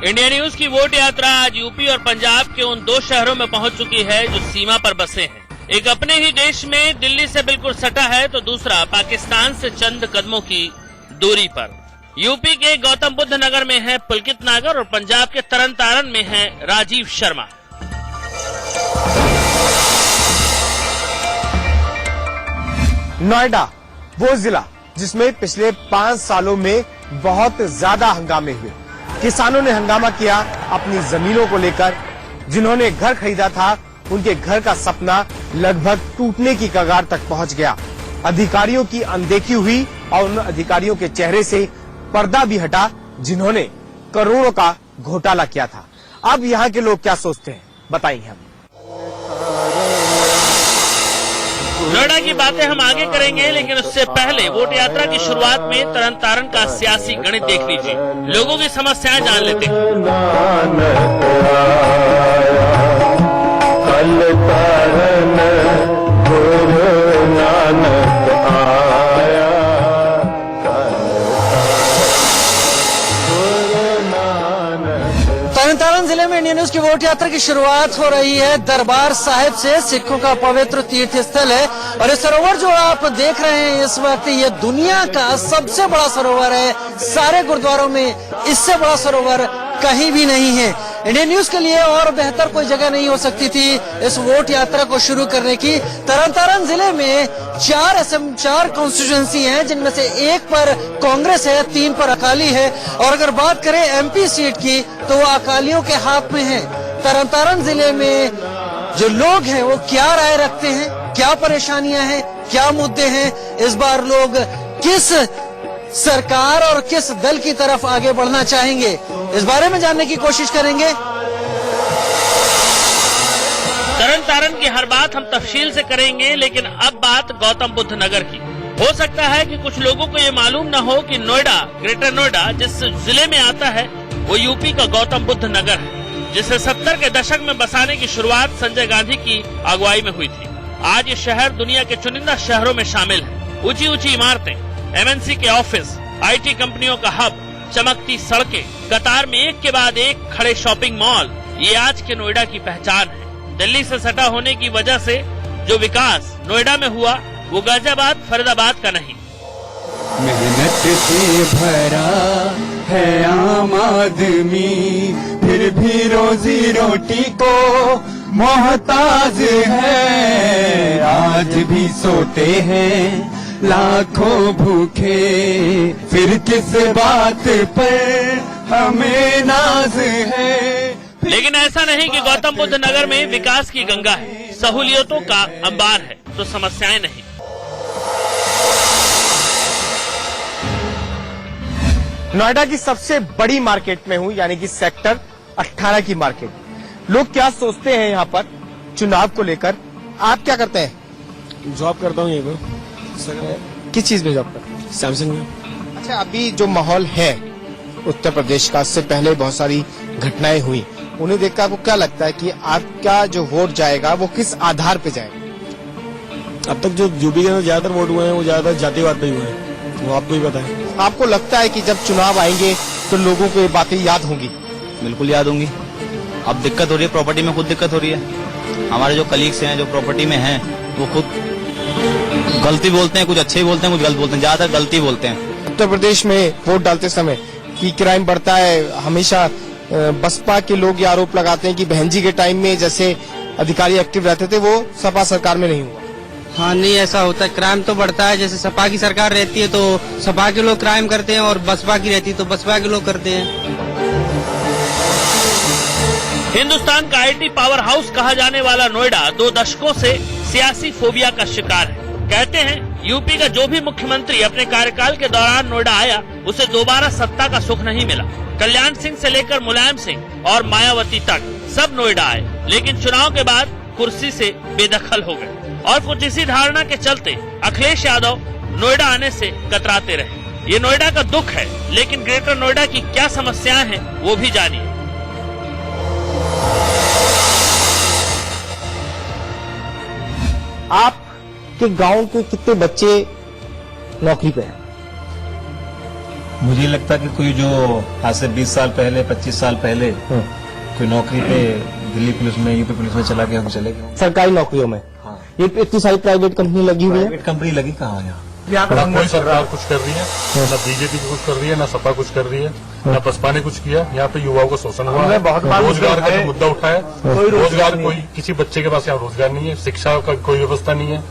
India news की vote यात्रा आज यूपी और पंजाब के उन दो शहरों में पहुंच चुकी है जो सीमा पर बसे हैं। एक अपने ही देश में दिल्ली से बिल्कुल सटा है तो दूसरा पाकिस्तान से चंद कदमों की दूरी पर। यूपी के गौतम बुद्ध नगर में है पुलकित नागर और पंजाब के तरन तारन में है राजीव शर्मा। नोएडा वो जिला जिसमें पिछले 5 सालों में बहुत ज्यादा हंगामे हुए। किसानों ने हंगामा किया अपनी जमीनों को लेकर। जिन्होंने घर खरीदा था उनके घर का सपना लगभग टूटने की कगार तक पहुंच गया। अधिकारियों की अनदेखी हुई और उन अधिकारियों के चेहरे से पर्दा भी हटा जिन्होंने करोड़ों का घोटाला किया था। अब यहाँ के लोग क्या सोचते हैं बताएंगे हम। नोएडा की बातें हम आगे करेंगे, लेकिन उससे पहले वोट यात्रा की शुरुआत में तरन तारन का सियासी गणित देख लीजिए। लोगों की समस्याएं जान लेते हैं। तरन जिले में इंडिया न्यूज की वोट यात्रा की शुरुआत हो रही है दरबार साहिब से। सिखों का पवित्र तीर्थ स्थल है और ये सरोवर जो आप देख रहे हैं इस वक्त, ये दुनिया का सबसे बड़ा सरोवर है। सारे गुरुद्वारों में इससे बड़ा सरोवर कहीं भी नहीं है। इंडिया न्यूज के लिए और बेहतर कोई जगह नहीं हो सकती थी इस वोट यात्रा को शुरू करने की। तरन तारन जिले में 4 कॉन्स्टिट्यूएंसी हैं, जिनमें से एक पर कांग्रेस है, 3 पर अकाली है। और अगर बात करें एमपी सीट की तो वो अकालियों के हाथ में है। तरन तारन जिले में जो लोग हैं वो क्या राय रखते हैं, क्या परेशानियां हैं, क्या मुद्दे हैं, इस बार लोग किस सरकार और किस दल की तरफ आगे बढ़ना चाहेंगे, इस बारे में जानने की कोशिश करेंगे। तरन तारन की हर बात हम तफसील से करेंगे, लेकिन अब बात गौतम बुद्ध नगर की। हो सकता है कि कुछ लोगों को ये मालूम न हो कि नोएडा, ग्रेटर नोएडा जिस जिले में आता है वो यूपी का गौतम बुद्ध नगर है, जिसे 70 के दशक में बसाने की शुरुआत संजय गांधी की अगुवाई में हुई थी। आज ये शहर दुनिया के चुनिंदा शहरों में शामिल है। ऊंची ऊंची इमारतें, एमएनसी के ऑफिस, आईटी कंपनियों का हब, चमकती सड़कें, कतार में एक के बाद एक खड़े शॉपिंग मॉल, ये आज के नोएडा की पहचान है। दिल्ली से सटा होने की वजह से जो विकास नोएडा में हुआ वो गाजियाबाद, फरीदाबाद का नहीं। मेहनत से भरा है आम आदमी, फिर भी रोजी रोटी को मोहताज है। आज भी सोते हैं लाखों भूखे, फिर किस बात पर हमें नाज है। लेकिन ऐसा नहीं कि गौतम बुद्ध नगर में विकास की गंगा है, सहूलियतों का अंबार है तो समस्याएं नहीं। नोएडा की सबसे बड़ी मार्केट में हूं, यानी कि सेक्टर 18 की मार्केट। लोग क्या सोचते हैं यहाँ पर चुनाव को लेकर। आप क्या करते हैं? जॉब करता हूँ यहीं पर। किस चीज में जॉब करते हैं? सैमसंग में। अच्छा, अभी जो माहौल है उत्तर प्रदेश का, इससे पहले बहुत सारी घटनाएं हुई, उन्हें देखकर आपको क्या लगता है कि आपका जो वोट जाएगा वो किस आधार पे जाएगा? अब तक जो यूपी के अंदर ज्यादातर वोट हुए हैं वो ज्यादातर जातिवाद पे हुए हैं, वो आपको ही पता है। आपको लगता है कि जब चुनाव आएंगे तो लोगों को ये बातें याद होंगी? बिल्कुल याद होंगी। अब दिक्कत हो रही है, प्रॉपर्टी में खुद दिक्कत हो रही है। हमारे जो कलीग्स हैं जो प्रॉपर्टी में हैं वो खुद गलती बोलते हैं, कुछ अच्छे ही बोलते हैं, कुछ गलत बोलते हैं, ज्यादातर गलती बोलते हैं। उत्तर प्रदेश में वोट डालते समय कि क्राइम बढ़ता है। हमेशा बसपा के लोग ये आरोप लगाते हैं कि बहन जी के टाइम में जैसे अधिकारी एक्टिव रहते थे वो सपा सरकार में नहीं हुआ। हाँ, नहीं ऐसा होता है। क्राइम तो बढ़ता है। जैसे सपा की सरकार रहती है तो सपा के लोग क्राइम करते हैं और बसपा की रहती है तो बसपा के लोग करते हैं। हिंदुस्तान का आईटी पावर हाउस कहा जाने वाला नोएडा 2 दशकों से सियासी फोबिया का शिकार है। कहते हैं यूपी का जो भी मुख्यमंत्री अपने कार्यकाल के दौरान नोएडा आया उसे दोबारा सत्ता का सुख नहीं मिला। कल्याण सिंह से लेकर मुलायम सिंह और मायावती तक सब नोएडा आए, लेकिन चुनाव के बाद कुर्सी से बेदखल हो गए। और कुछ इसी धारणा के चलते अखिलेश यादव नोएडा आने से कतराते रहे। ये नोएडा का दुख है, लेकिन ग्रेटर नोएडा की क्या समस्याएं हैं वो भी जानिए। आपके गांव के कितने बच्चे नौकरी पे हैं? मुझे लगता है कि कोई जो आज से 20 साल पहले 25 साल पहले कोई नौकरी पे दिल्ली पुलिस में यूपी पुलिस में चला गया हम चले गए। सरकारी नौकरियों में हाँ। ये इतनी सारी प्राइवेट कंपनी लगी हुई है। प्राइवेट कंपनी लगी कहाँ यहाँ? कोई सरकार कुछ कर रही है, न बीजेपी कुछ कर रही है, न सपा कुछ कर रही है, न बसपा ने कुछ किया। यहाँ पे युवाओं को शोषण हुआ है। रोजगार का जो मुद्दा उठा है, रोजगार कोई किसी बच्चे के पास यहाँ रोजगार नहीं है, शिक्षा का कोई व्यवस्था नहीं है।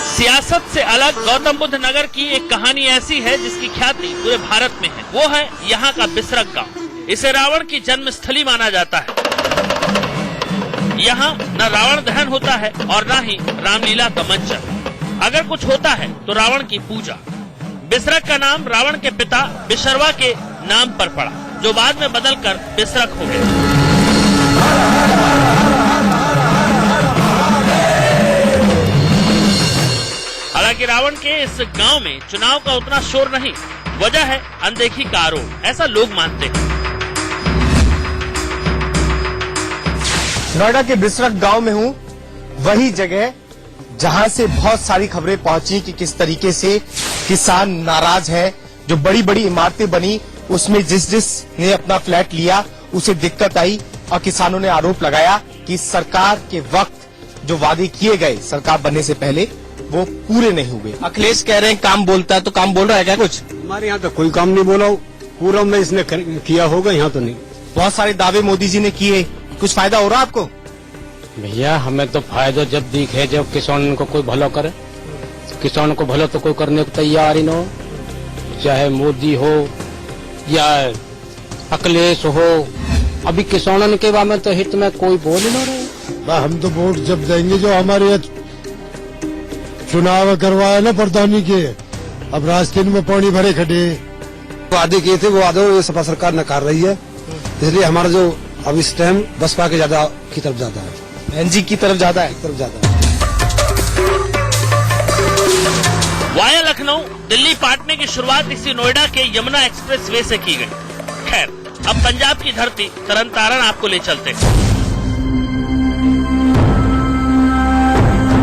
सियासत से अलग गौतम बुद्ध नगर की एक कहानी ऐसी है जिसकी ख्याति पूरे भारत में है। वो है यहाँ का बिसरक गांव। इसे रावण की जन्मस्थली माना जाता है। यहाँ न रावण दहन होता है और न ही रामलीला का मंचन। अगर कुछ होता है तो रावण की पूजा। बिसरक का नाम रावण के पिता बिशरवा के नाम पर पड़ा, जो बाद में बदलकर बिसरक हो गया। हालांकि रावण के इस गांव में चुनाव का उतना शोर नहीं। वजह है अनदेखी का आरोप, ऐसा लोग मानते हैं। नोएडा के बिसरक गांव में हूं, वही जगह जहां से बहुत सारी खबरें पहुंची कि किस तरीके से किसान नाराज है। जो बड़ी बड़ी इमारतें बनी उसमें जिस ने अपना फ्लैट लिया उसे दिक्कत आई और किसानों ने आरोप लगाया कि सरकार के वक्त जो वादे किए गए सरकार बनने से पहले वो पूरे नहीं हुए। अखिलेश कह रहे हैं काम बोलता है, तो काम बोल रहा है क्या कुछ? हमारे यहाँ तो कोई काम नहीं बोला, पूरा में इसने किया होगा, यहाँ तो नहीं। बहुत सारे दावे मोदी जी ने किए, कुछ फायदा हो रहा आपको? भैया हमें तो फायदा जब दिखे जब किसान को कोई भला करे। किसान को भला तो कोई करने को तैयार ही न हो, चाहे मोदी हो या अखिलेश हो। अभी किसानों के बारे में तो हित में कोई बोल ही न रहे। हम तो वोट जब देंगे जो हमारे चुनाव करवाए ना प्रधानी के, अब रास्ते में पानी भरे खड़े। वादे किए थे वो वादे ये सपा सरकार नकार रही है, इसलिए हमारा जो अब इस टाइम बसपा के ज्यादा की तरफ ज्यादा है, एनजी की तरफ ज्यादा है। वाया लखनऊ दिल्ली पाटने की शुरुआत इसी नोएडा के यमुना एक्सप्रेस वे से की गई। खैर, अब पंजाब की धरती तरन तारण आपको ले चलते हैं।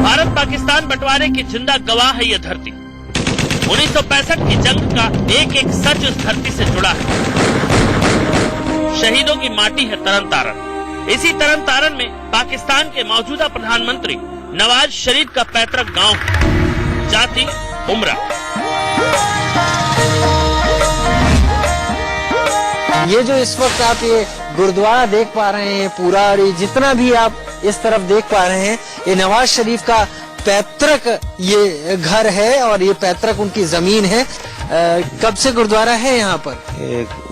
भारत पाकिस्तान बंटवारे की जिंदा गवाह है यह धरती। 1965 की जंग का एक एक सच इस धरती से जुड़ा है। शहीदों की माटी है तरन तारण। इसी तरन तारण में पाकिस्तान के मौजूदा प्रधानमंत्री नवाज शरीफ का पैतृक गांव है, जाति उमरा। ये जो इस वक्त आप ये गुरुद्वारा देख पा रहे हैं पूरा, और ये जितना भी आप इस तरफ देख पा रहे हैं, ये नवाज शरीफ का पैतृक ये घर है और ये पैतृक उनकी जमीन है। कब से गुरुद्वारा है यहाँ पर?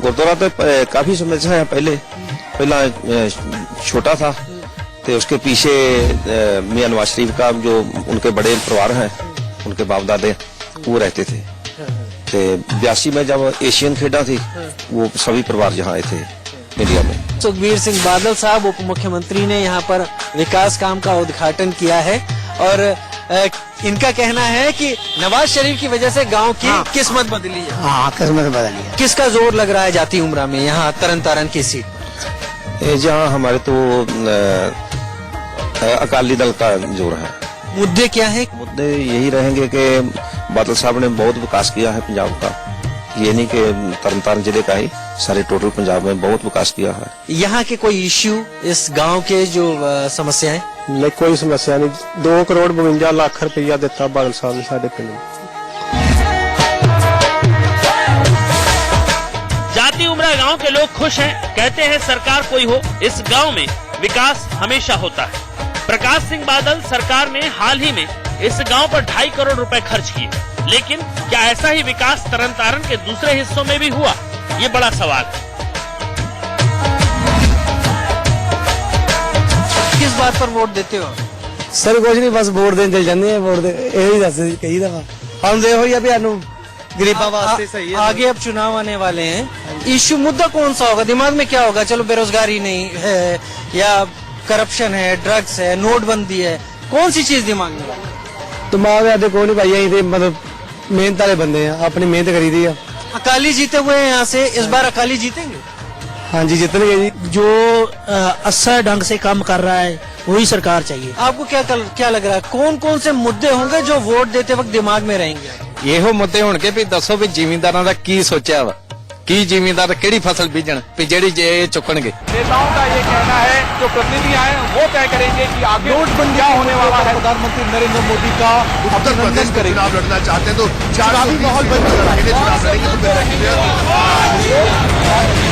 गुरुद्वारा तो काफी समय से है। पहला छोटा था, तो उसके पीछे मियां नवाज शरीफ का जो उनके बड़े परिवार हैं, उनके बाप दादे वो रहते थे। 82 में जब एशियन खेड़ा थी, वो सभी परिवार यहाँ आए थे इंडिया में। सुखबीर सिंह बादल साहब उप मुख्यमंत्री ने यहाँ पर विकास काम का उद्घाटन किया है और इनका कहना है कि नवाज शरीफ की वजह से गांव की किस्मत बदली है। हाँ, किस्मत बदली है। किसका जोर लग रहा है जाति उमरा में यहाँ तरन तारण की सीट पर? जहाँ हमारे तो अकाली दल का जोर है। मुद्दे क्या है? मुद्दे यही रहेंगे कि बादल साहब ने बहुत विकास किया है पंजाब का। ये नहीं कि तरन तारण जिले का ही, सारे टोटल पंजाब में बहुत विकास किया है। यहाँ के कोई इश्यू, इस गांव के जो समस्याएं? नहीं, कोई समस्या नहीं। 2 करोड़ 52 लाख रुपया देता बादल साहब ने साढ़े पिंड में। जाति उमरा गांव के लोग खुश हैं, कहते हैं सरकार कोई हो, इस गांव में विकास हमेशा होता है। प्रकाश सिंह बादल सरकार ने हाल ही में इस गांव पर 2.5 करोड़ रुपए खर्च किए, लेकिन क्या ऐसा ही विकास तरन तारण के दूसरे हिस्सों में भी हुआ? ये बड़ा सवाल है। किस बात पर वोट देते हो? सर कुछ नहीं, बस वोट देने चल जाते हैं। वोट यही दस कई दफा हम देखो ये भी गरीबा वास्ते सही है। आगे अब चुनाव आने वाले हैं, इश्यू मुद्दा कौन सा होगा? दिमाग में क्या होगा? चलो बेरोजगारी नहीं है या करप्शन है, ड्रग्स है, नोटबंदी है, कौन सी चीज दिमाग में? दिमाग में देखो नहीं भाई, यही मतलब मेहनत वाले बंदे हैं, अपनी मेहनत करी दी है। अकाली जीते हुए हैं यहाँ से, इस बार अकाली जीतेंगे? हाँ जी, जीतेंगे जी। जो अच्छा ढंग से काम कर रहा है वही सरकार चाहिए। आपको क्या लग रहा है, कौन कौन से मुद्दे होंगे जो वोट देते वक्त दिमाग में रहेंगे? ਇਹੋ ਮੁੱਦੇ ਹੋਣਗੇ ਵੀ ਦੱਸੋ ਵੀ ਜ਼ਿਮੀਂਦਾਰਾਂ ਦਾ ਕੀ ਸੋਚਿਆ ਵਾ, ਕੀ ਜ਼ਿਮੀਂਦਾਰ ਕਿਹੜੀ ਫਸਲ ਬੀਜਣ ਵੀ ਜਿਹੜੀ ਜੇ ਇਹ ਚੁੱਕਣਗੇ। नेताओं का ये कहना है जो प्रतिनिधि आए वो तय करेंगे कि आगे क्या होने वाला है। प्रधानमंत्री नरेंद्र मोदी का उत्तर प्रदेश में चुनाव लड़ना चाहते हैं तो चुनावी माहौल बन चुका है। चुनाव लड़ेंगे तो